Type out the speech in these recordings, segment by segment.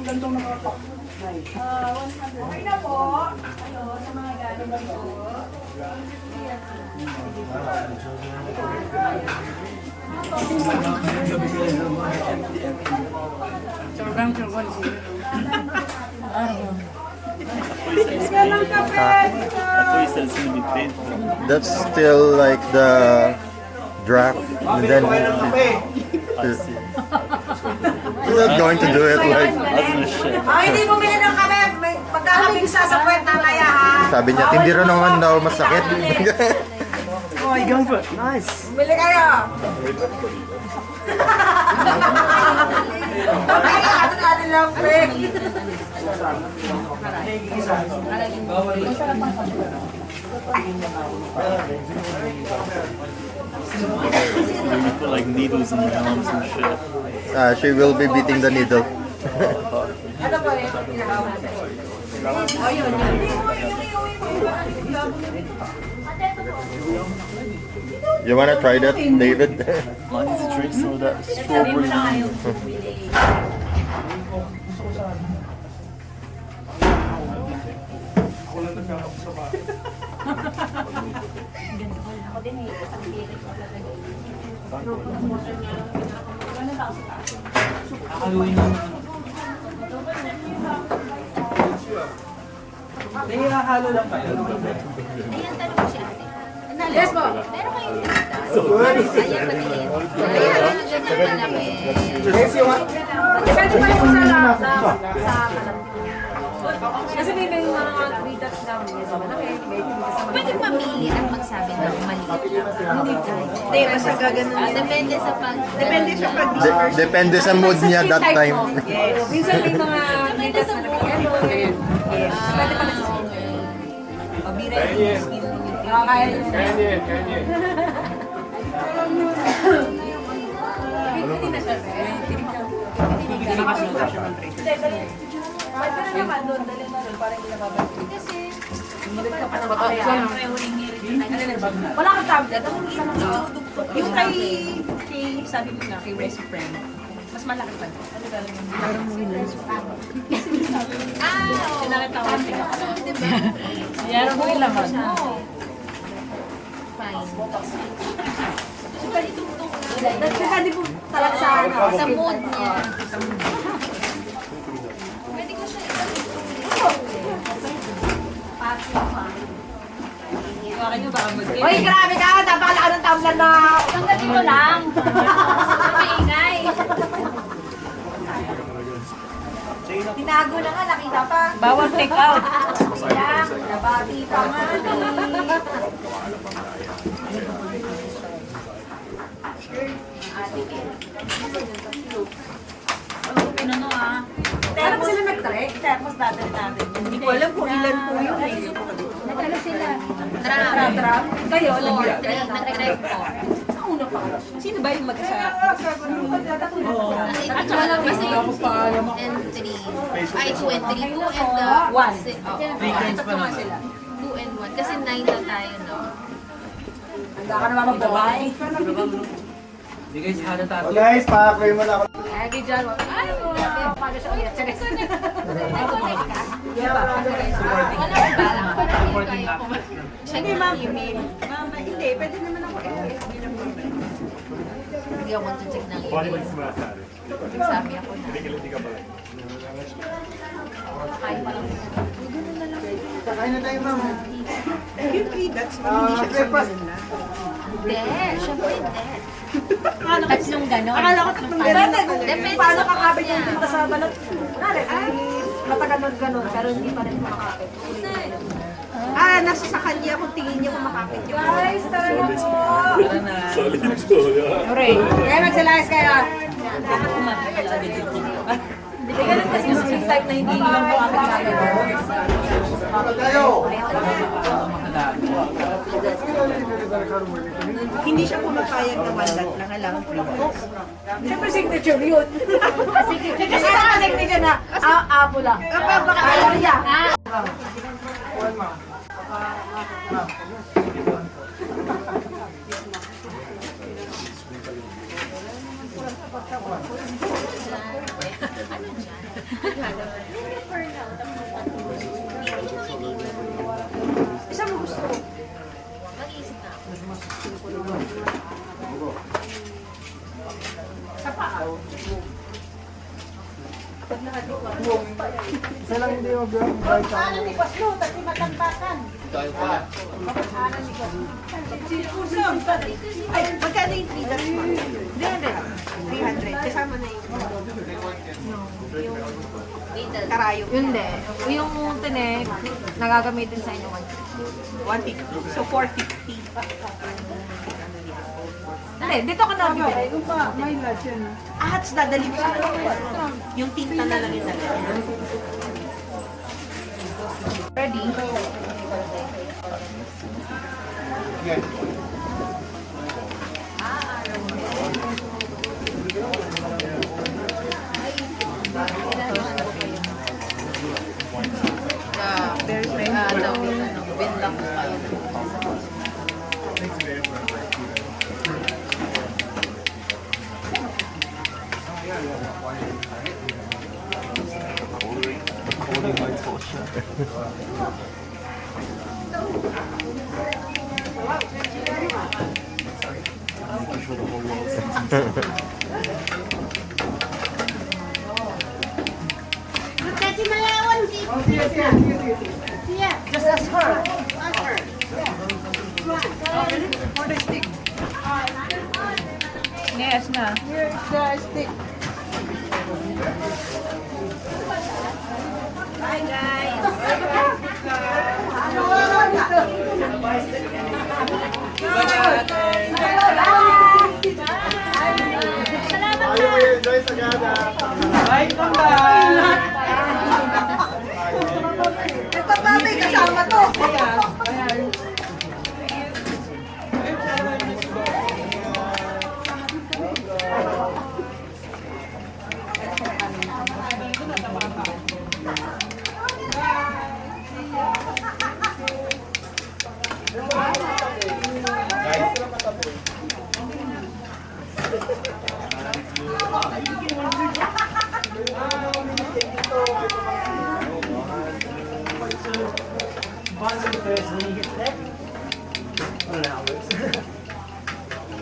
Okay na po. Ano, sa mga gano'n ba po? That's still like the draft, and then he's not going to do it like. Hindi bumili ng kape. Magkakabing sa puwet mamaya ha. Sabi niya, hindi rin naman daw masakit. Oh, you going for it? Nice. Bumili kayo. Atin lang pre. You put like needles in the arms and shit. She will be beating the needle. Ano po yung pinagawa natin? Oh, yun. You wanna try that, David? I need to drink some of that strawberry. May halo lang kayo. Ayan, tanong ko si ate. Yes po. Meron kayong dito? Ayan, maliit. Ayan, ganyan malaki. Depende pa rin po sa kasi may mga 3 dots na medyo malaki, may 3 dots na Pwede mamili at magsabi na maliit lang. Hindi, basta gaganon. Depende sa pag... Depende sa mood niya that time. Yes. Minsan may mga 3 dots na malaki. Yes. Pwede pa rin sa pabira yung skin. Kaya niyo. Hindi na siya. Hindi na siya. Pwede na naman doon, dali na doon, parang hindi nababalik. Kasi... Sumunod ka pa na makakaya. Wala kang tablet. Yung kay, sabi mo nga, kay Resi Friend, mas malaki pa. Ano galing yung parang mo yun? Sinakita ko siya. Diba? Yan mo yung laman. Fine. Depende po talaga sa ano. Sa mood niya. Pwede ko siya Uy, grabe ka! Napakala ng tumbler na... hanggang dito lang. Maingay. Tinago na nga, nakita pa. Bawal take out. Yan, nabati pa nga. Pero pa sila nag-trek, tapos dadali natin. Hindi ko alam kung ilan po yun eh. Nagkala sila. Tram. Kayo, Nag-record po. Sa una pa. Sino ba yung mag-isa? At saka lang kasi 2 and 3. Ay, 2 and 3. 2 and 1. Ito pa nga sila. 2 and 1. Kasi 9 na tayo, no? Handa ka naman magbabay. Hindi guys, halo tayo. Guys, pa-play mo na ako. Lagi dyan. Ay, paano siya ulit? Charis. Hindi, ma'am. Ma'am, hindi. Pwede naman ako. Hindi ako check ng email. Sabi ako na. Kain pa lang. Kakain na tayo, ma'am. Yung 3 dots, hindi siya Breakfast. Hindi, syempre hindi. Tatlong gano'n. Akala ko tatlong gano'n. Depende Paano sa kakapit niya. yung tinta sa balat? Nari, matagal na gano'n, pero hindi pa rin makakapit. Nasa sa kanya kung tingin niya kung makapit yung guys, tara na po! Solid to, yeah. Alright, kaya magsalayas kayo. Hindi ganun kasi yung type na hindi lang po ang ginagawa. Tayo! Hindi siya pumapayag na mandat lang, alam ko. Siyempre signature yun. Kasi naka-signature na, apo lang. Kapag makakala niya. Ano dyan? daw. Isa lang hindi mag-grab. Bike ako. Ano ni Paslo? Tati matantakan. Ay, magkano yung 3 dots mo? 300. 300. Kasama na yung karayo. Yun din. Yung tinik, nagagamitin sa inyo. 150. So, 450. Hindi, dito ka na bibili. Ah, tapos dadali mo siya. Yung tinta na lang yung dadali. Ready? Holding my torture. Making sure the whole world sees me. Just ask her. Ask her. For the stick. Yes na. Here's the stick. Hi guys. Ayaw mo yun, Joyce, agada. Ito babay kasama to.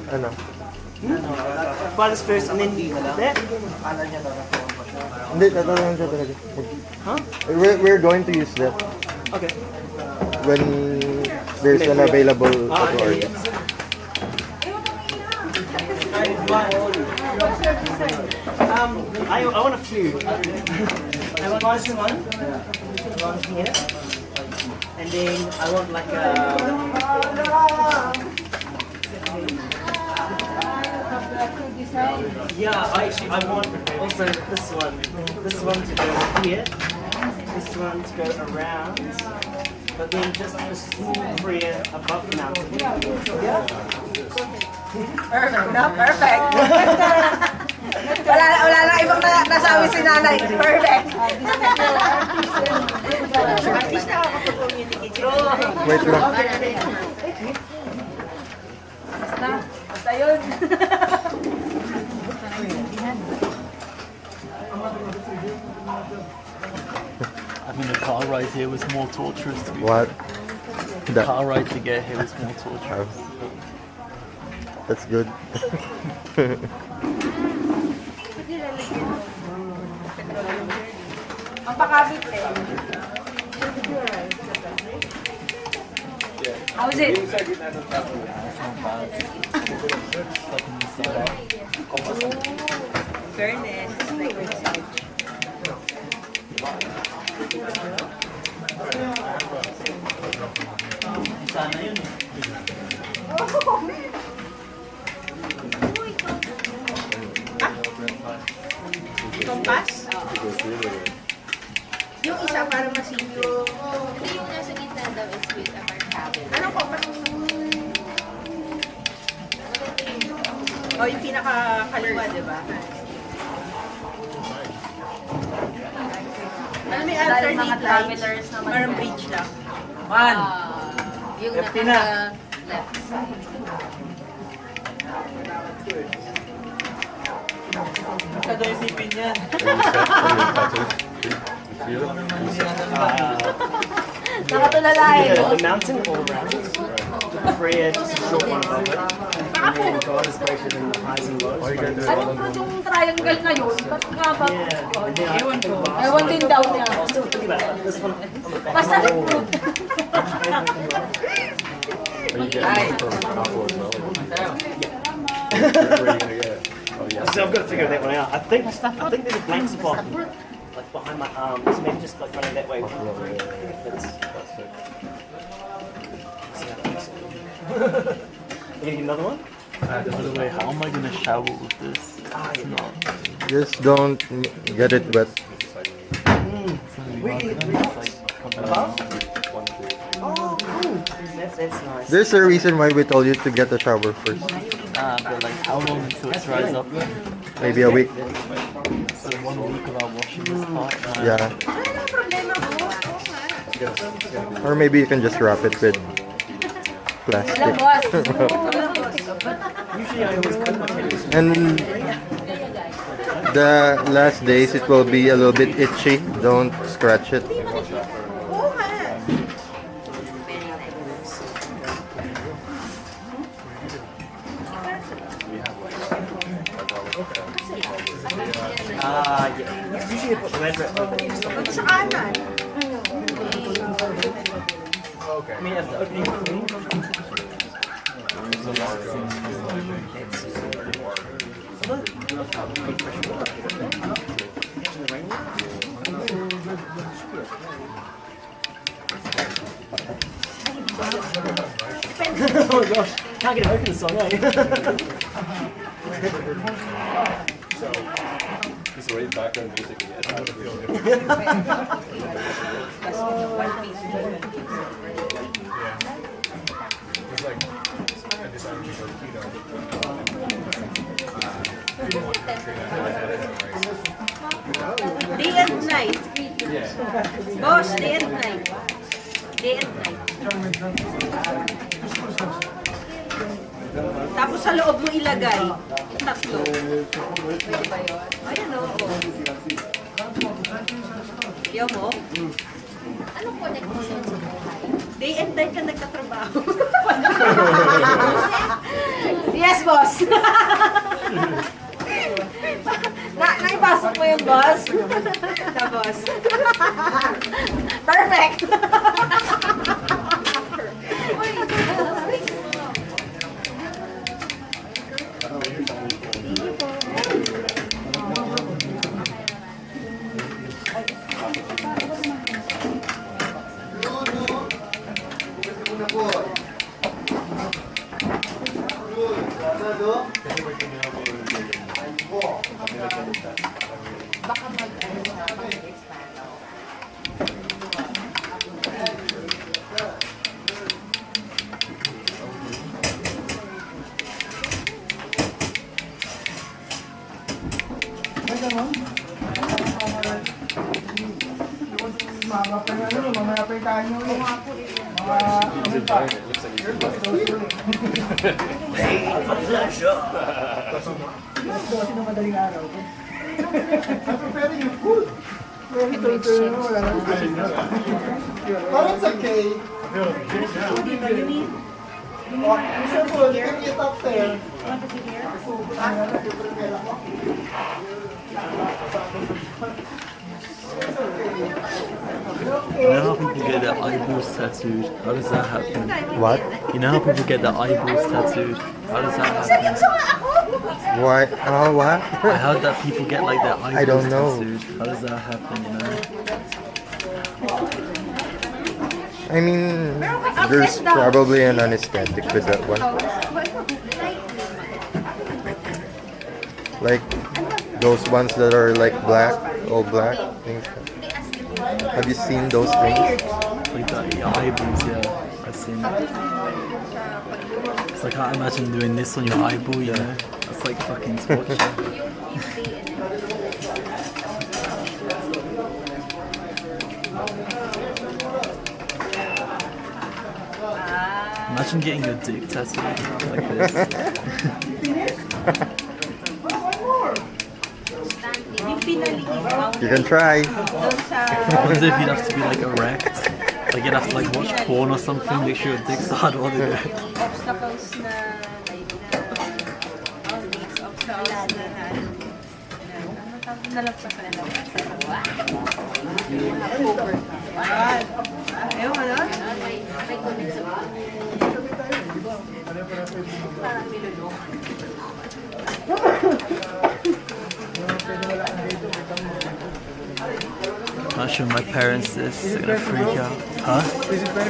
Ano? Balance first and then there. Hindi, tatanungin siya talaga. We're going to use that Okay. when there's an available auto order. I want a few. I want one here, and then I want like a. Yeah, I want also this one to go here, this one to go around, but then just a small area above the mountain. Yeah. Perfect, no? Perfect. wala na ibang nasabi si nanay. Perfect. At least nakakapag-communicate. Wait lang. Basta yun. I mean, the car ride here was more torturous to be What? The car ride to get here was more torturous. That's good. Ang pakabit eh. How is it? Fairness. Sana yun eh. Compass? Yung isa para masinyo. Ito yung nasa gitna daw is with a markable. Anong compass? Oh, yung pinaka-kaliwa, di ba? Ano may alternate lines? Parang bridge lang. Man! Yung Lefty na. naka-left side. Kada isipin yan. Nakatulala eh. The mountain all around. The prayer just a short one above it. And then God is greater than the highs and lows. Anong fruit yung triangle na yun? Ba't nga ba? Yeah. And then I think the last Ewan one- din daw niya. I'll still think about it. This one on the back. Basta rin fruit. So I've got to figure that one out. I think there's a blank spot like behind my arm. So maybe just like running that way. You gonna get another one? By the way, how am I gonna shower with this? It's not. Just don't get it wet. Oh, cool. That's nice. There's a reason why we told you to get a shower first. But like, how long until it dries up? Maybe a week. So 1 week without washing this part. Yeah. Or maybe you can just wrap it with plastic. Usually I always cut my fingers. And the last days it will be a little bit itchy. Don't scratch it. Yeah. Usually I put the red wrap over it. I mean, after opening the thing. Oh my gosh, can't get it open this song, eh? Just wait, background music again. It's like, I decided to go Day and night. Boss, day and night. Day and night. Tapos sa loob mo ilagay. Tatlo. Ayan o. Yaw mo? Anong connection sa buhay? Day and night ka nagtatrabaho. Yes, boss. Naipasok mo yung boss? Na boss. Perfect. mamaya pa yung kain nyo eh. Kasi na madaling araw. I'm preparing your food. Wala na. But it's okay. Simple, you can get up there. You know how people get their eyeballs tattooed? How does that happen? What? You know how people get their eyeballs tattooed? How does that happen? Why? What? I heard that people get like their eyeballs I don't know. tattooed. How does that happen, you know? I mean, there's probably an anesthetic with that one. Like those ones that are like black, all black things. Have you seen those things? Like that, your eyeballs, yeah. I've seen it. It's like, I can't imagine doing this on your eyeball, you know? That's like fucking torture. Imagine getting your dick tattooed like this. You can try. What if you'd have to be like erect? Like you'd have to like watch porn or something, make sure your dick's hard while you do it. Obstacles na Ewan ano? Not sure my parents this. They're gonna freak out. Huh?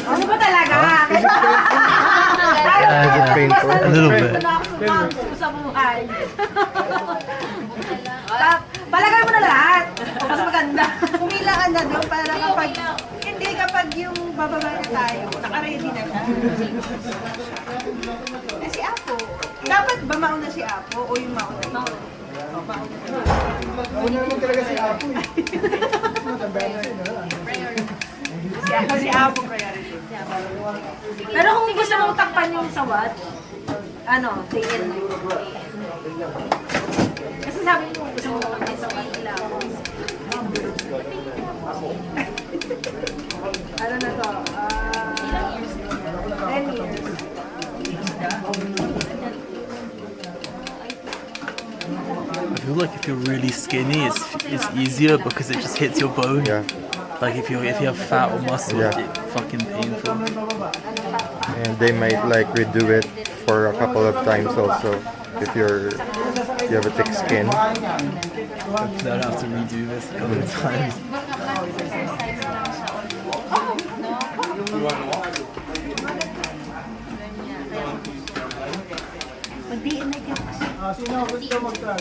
Ano ba talaga? Is it painful? A little bit. Sa buhay. Palagay mo na lahat. Mas maganda. Pumila ka na doon para kapag... Hindi, kapag yung bababa na tayo, naka-ready na siya. Eh, si Apo. Dapat ba mauna si Apo o yung mauna? Mauna. Una naman talaga si Apo eh. Matanda na yun. Si Apo priority. Pero kung gusto mong takpan yung sawat, ano, tingin mo. Kasi sabi mo, gusto mo takpan yung sawat nila. Ano na to? 10 years. I feel like if you're really skinny, it's easier because it just hits your bone. Yeah. Like if you have fat or muscle, Yeah. it's fucking painful. And they might like redo it for a couple of times also if you have a thick skin. Hopefully I don't have to redo this a couple of times. Sino gusto mag-try?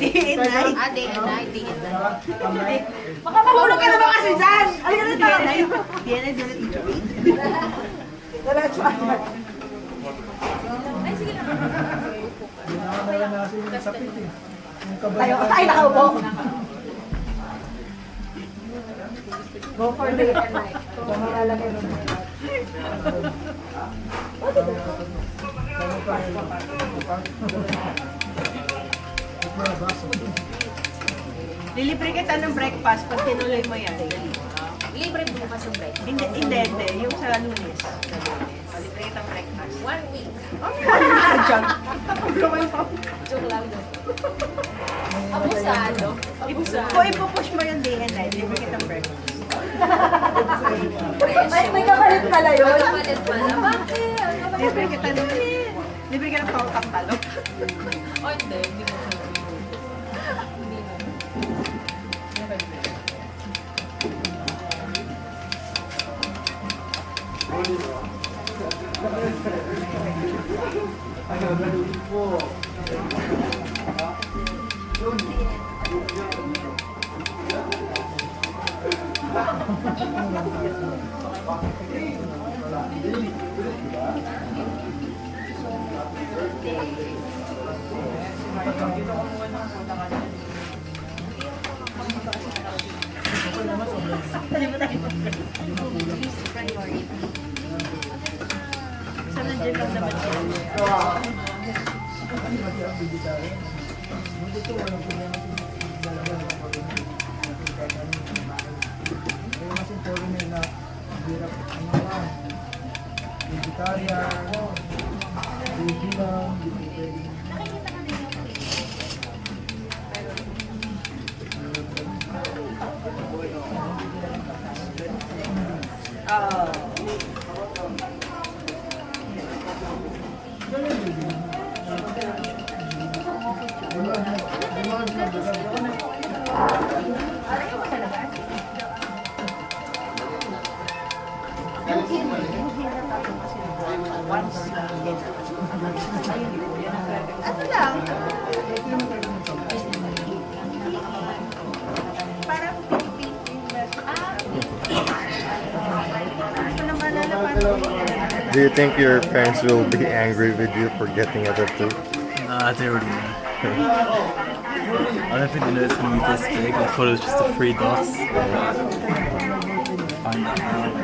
Baka mahulog ka naman kasi dyan! Ano ka na DNA? DNA, DNA teacher. Diretso agad. Naranasin yung sakit eh. Yung Tayo, kabalikan. tayo nakaupo. Go for day and night. Kung malalagay mo. Lilibre kita ng breakfast pag tinuloy mo yan. Libre bukas yung break. Hindi. Yung sa Lunes. Libre kitang breakfast. 1 week. Joke lang doon. Abusado. Kung ipupush mo yung day and night, libre kitang breakfast. May kapalit pala yun. kapalit pala. Bakit? Libre kita ng... Libre ka ng pautang talo. O hindi, hindi mo. Ano lang? Parang Do you think your parents will be angry with you for getting a tattoo? Nah, they already know. I don't think they know it's gonna be this big. I thought it was just the 3 dots. Find that out.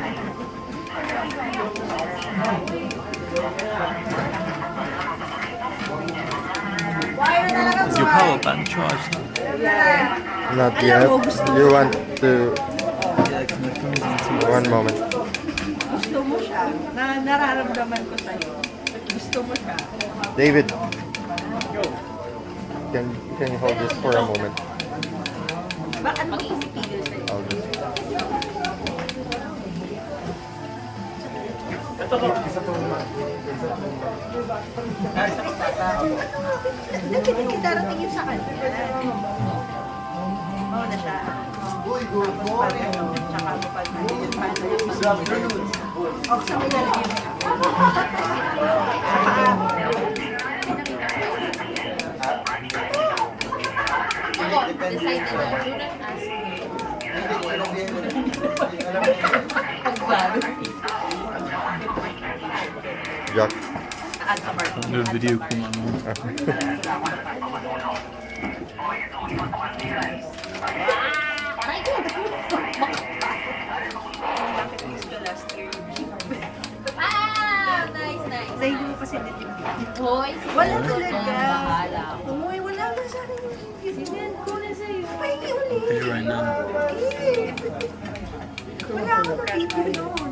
Is your power bank charged? Not yet. You want to... Yeah, because my phone's on 2. One moment. gusto mo siya. Nararamdaman ko sa'yo. Gusto mo siya. David. Can you hold this for a moment? Pag-iisipigil sa'yo. I'll just... Darating yun sa kanya. Oo na siya. Uy, good morning. Tsaka kapag nandun pa na Good afternoon. o sa may lalagyan mo. Ako, decided na. Shouldn't ask me. Jack. Nag-video ko ano. Ah! Nice, nice. Dahil mo kasi detective. Hoy, Wala talaga. Bahala. Umuwi, wala ka sa akin. Sinend ko na sa'yo. Pahingi ulit. Pay right now. Eh. Wala akong nakita noon.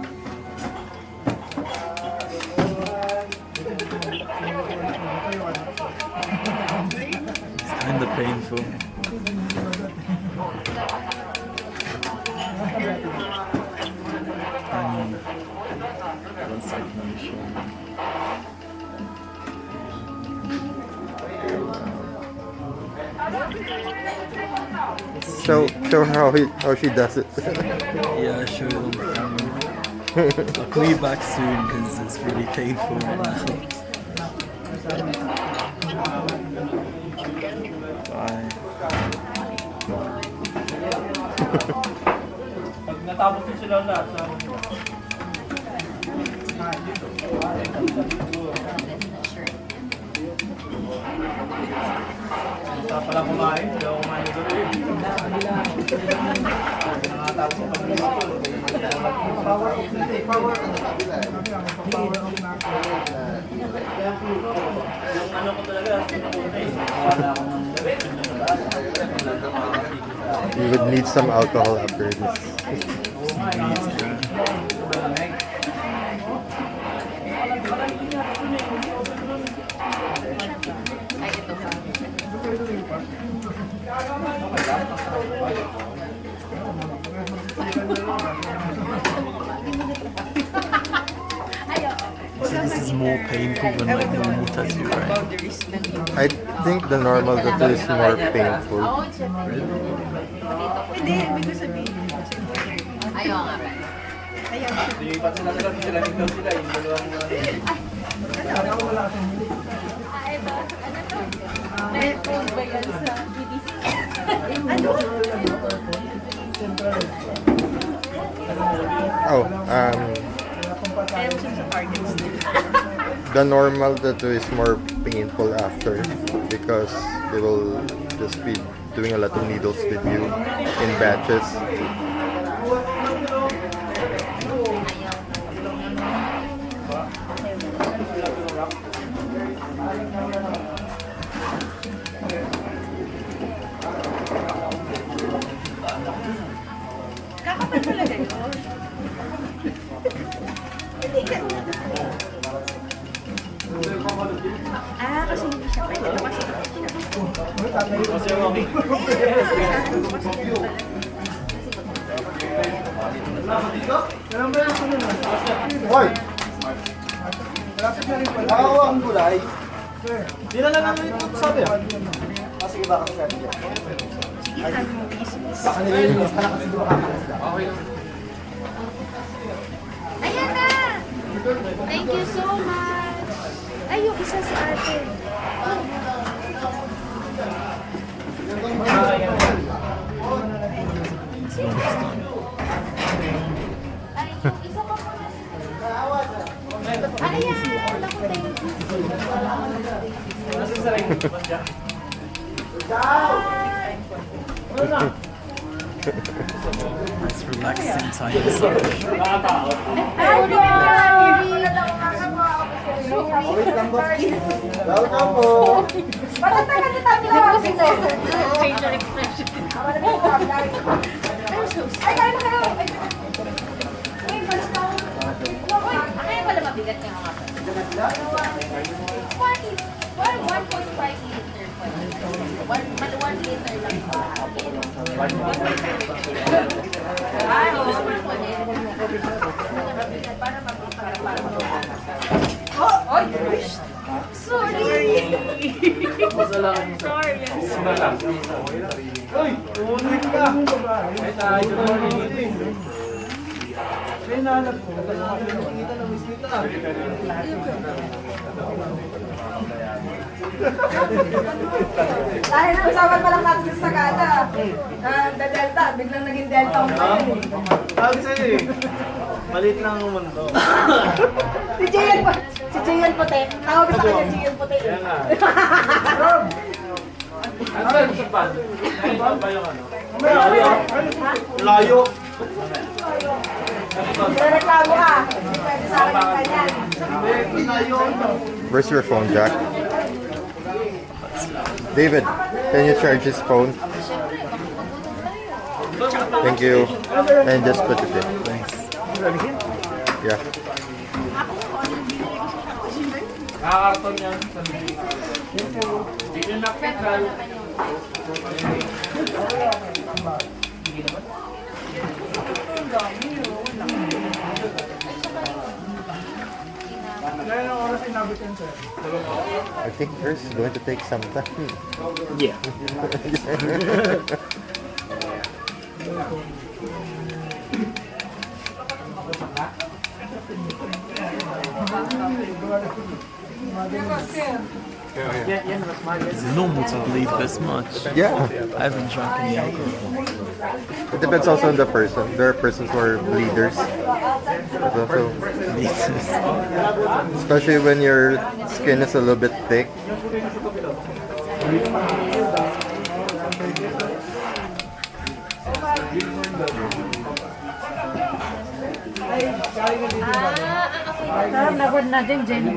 It's kinda painful. One second, let me show you. Show how she does it. Yeah, show you on camera. I'll call you back soon because it's really painful right now. Bye. Pag natapos na sila lahat, Sarap pala kumain, hindi ako kumain ng gabi. Nakatapos ko pag yung ano ko talaga, napunta eh. Wala akong gabi. You would need some alcohol after this. Ay, ito pa. This is more painful than like normal tattoo, right? Boundaries ng I think the normal tattoo is more painful. Oo, syempre. Hindi, ibig ko sabihin. Ayaw nga ba? Ayaw. Yung pati na talaga, sila nito sila, yung dalawang Ah, ito. Ano to? May code ba yan sa GDC? Ano? Oh, Ayaw siya sa targets. the normal tattoo is more painful after because they will just be doing a lot of needles with you in batches. Kakapal talaga yun. Hindi ka. Kasi hindi siya pwede. Kasi hindi siya. Hoy! Ako ang gulay. Di na lang ano yung sabi ah. Sige, baka sabi niya. Sige, ano mo isip. Baka nililinis ka na kasi doon kakakas ka. Ayan na! Thank you so much! Ay, yung isa si ate. Ay, yung isa pa po na. Ayan! Naku, thank you. Nasa sa rin, ba siya? Nice relaxing time massage. Nakatao. Ay, sorry! Wait lang, boss. Welcome po. Facial expression. Ay, wala mabigat niya mga pa. 1.5 liter po. 1 liter lang po. Uy! Umulit ka! May nahanap ko. Nakikita na, miss kita. Dahil usapan pa lang natin sa Sagada. Delta, biglang naging Delta ang tayo eh. Sabi sa'yo eh. Maliit lang ang mundo. Si Jayan Puti. Tawag ko sa kanya Jayan Puti. Layo. Reklamo ka. Hindi pwede sa akin yung kanyan. Where's your phone, Jack? David, can you charge his phone? Thank you. And just put it in. Thanks. Yeah. Kaya ng oras inabot yan, sir. I think yours is going to take some time. Yeah. Is it normal to bleed this much? Yeah. I haven't drunk any alcohol. It depends also on the person. There are persons who are bleeders. There's also, especially when your skin is a little bit thick. Sarap na good na din, Jenny.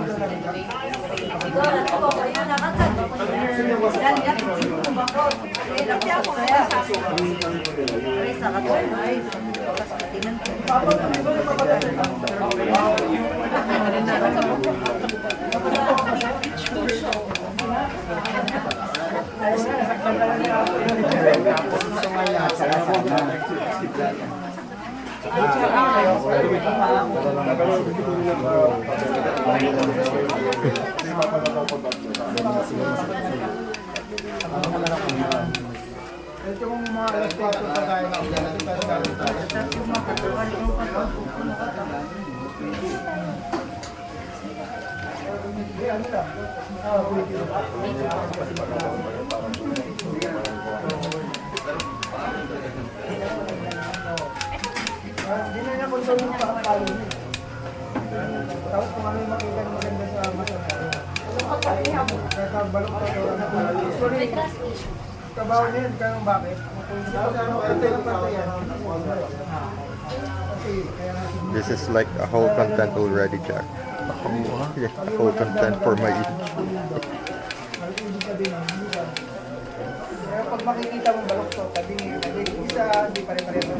Ito yung mga alas 4 pa tayo na ulan. Hindi na niya kung saan yung pakapalo niya. Tapos kung ano yung makita niyo maganda sa masa. Kakabalok pa ito. Sorry. Trabaho niya yun, kaya bakit? Ito yung patay yan. This is like a whole content already, Jack. Yeah, a whole content for my Kaya pag makikita mong balok to, tabi isa, hindi pare-pareho.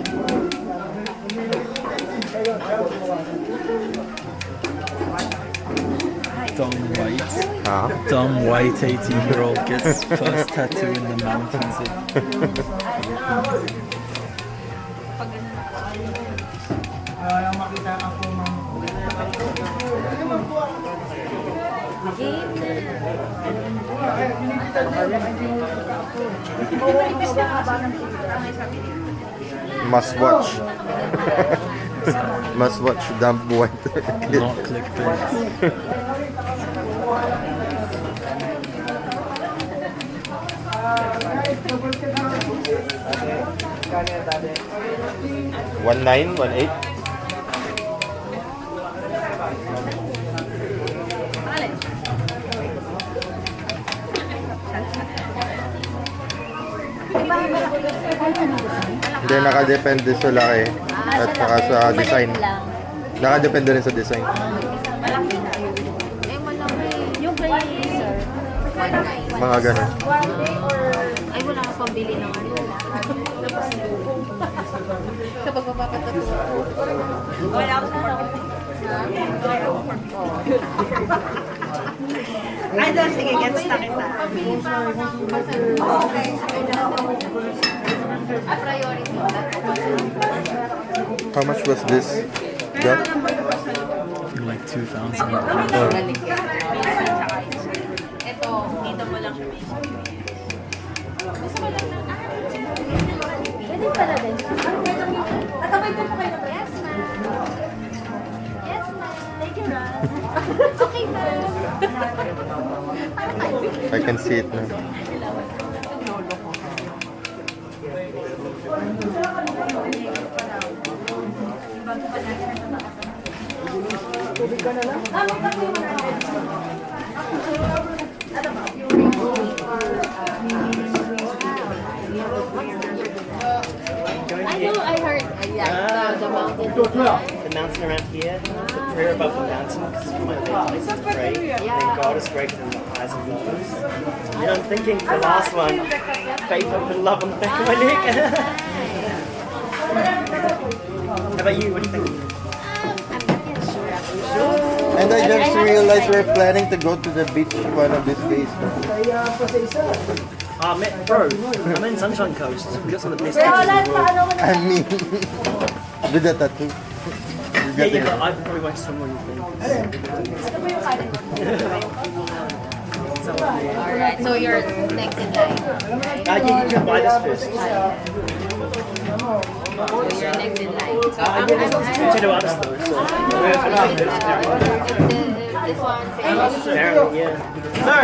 Ayun, Dumb white. Huh? Dumb white 18-year-old gets first tattoo in the mountains of yung makita ako mga Must watch. Must watch Dumb White. not clickbait. One 1-8. Hindi, nakadepende sa laki at saka sa design. Nakadepende rin sa design. Yung kay sir, Mga ganun. ay wala ka pambili ng ano. Kapag mapapatato. Wala ako na. Idol, sige, gets na kita. Papili pa ako ng pasal. A priority. How much was this? That? Like 2,000. Ito, dito mo lang siya may gusto ko lang na. Pwede pala din. Nakamay ko po kayo. Yes, ma'am. Yes, ma'am. Thank you, Ron. Okay, ma'am. I can see it now. I know, I heard. The mountain. The mountain around here, the prayer above the mountain, because it's my favorite place to pray. And God is greater than the highs and lows. And I'm thinking the last one, faith, hope, and love on the back of my neck. How about you? What do you think? And I just realized we're planning to go to the beach one of these days. Kaya pa sa isa. Bro, I'm in Sunshine Coast. We got some of the best beaches in the world. I mean, with the tattoo. Yeah, yeah, but I probably won't swim when you think. Alright, so you're next in line. You can buy this first. So you're next in line. So I'm To others though, so this one. apparently, yeah. Sir,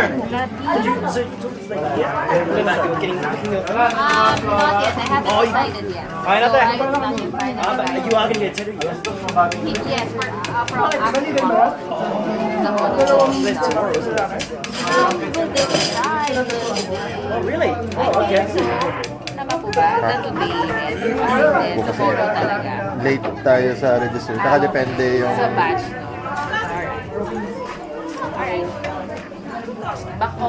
so you took this thing, yeah? What about you getting picking up? Not yet. I haven't decided yet. Ay, not So there. I was not in final. You are going to get a tattoo, yeah? Yes, we're from Aqua. The whole There's tomorrow, isn't it? We'll decide. Oh, really? Oh, okay. Tama po ba? That would be it. Then tomorrow talaga. Late tayo sa register. Nakadepende yung... Sa batch, no? Alright. Bako,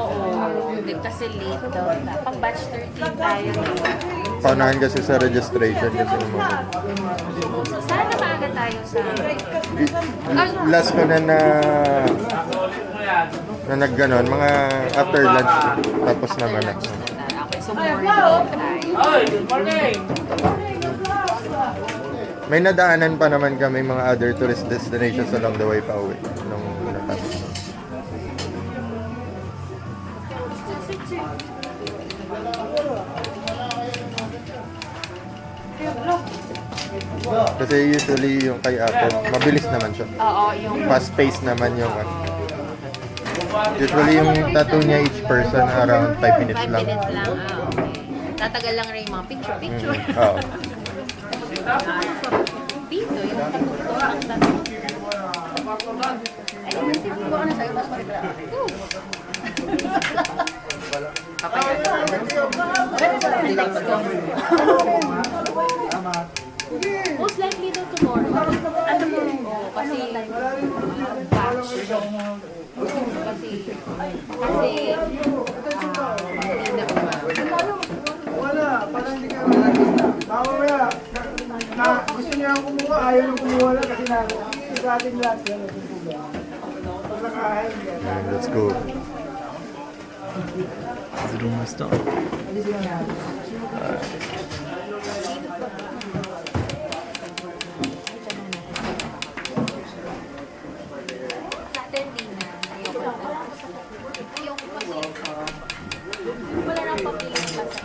hindi kasi late daw. Pang batch 13 tayo. Paunahan kasi sa registration kasi yung mga... So sana maaga tayo sa... Last ko na nagganon, mga after lunch. Tapos naman ako. Okay, so morning tayo. May nadaanan pa naman kami mga other tourist destinations along the way pa uwi. Nung natapos. Kasi usually yung kay Apple, mabilis naman siya. Oo, yung Fast pace naman yung ano. Usually yung tattoo niya each person around 5 minutes 5 lang. minutes lang. Okay. Tatagal lang rin yung mga picture. Oo. Dito, yung patuto ang tattoo. Ay, naisip ko ano sa'yo, mas most likely daw tomorrow. Ano mo? Kasi batch. Hindi na Wala, parang hindi ka mamaya, gusto niya akong kumuha, ayaw nang kumuha lang kasi sa ating lahat yan. Pag nakahain ka. Let's go. Is it almost done? sa atin din na ayoko kasi wala nang pamilya pa sa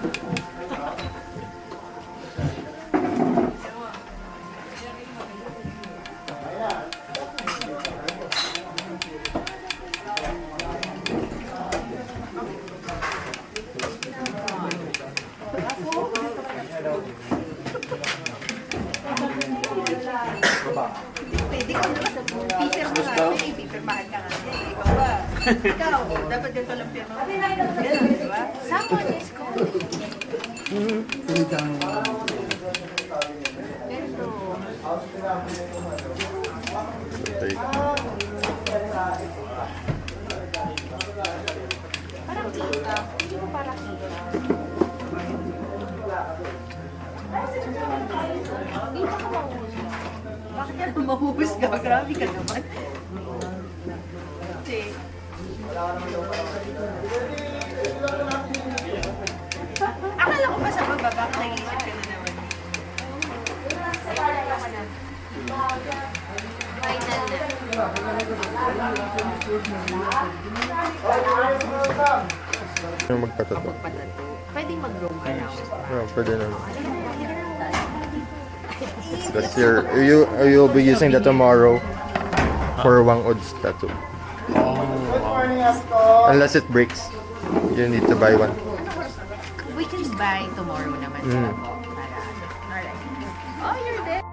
Pwede ka naman sa teacher mo nga. Ipipirmahan ka nga. Ikaw ba? Ikaw, dapat ganito lang pirma mo. Ganun, di ba? someone is calling. Okay. Parang kita. Hindi ko parang kita. Hindi pa ko mahusga. Bakit ka mahuhus ka? Grabe ka naman. Kasi, Akala ko pa sa bababa, nag-iisip ka na naman. Final na. Ano magpatato? Pwedeng mag-roam ka now. Pwede naman. That's your, you'll be using that tomorrow for Wang Od's tattoo. Unless it breaks, you need to buy one. We can buy tomorrow naman. Mm. Alright. Oh, you're there.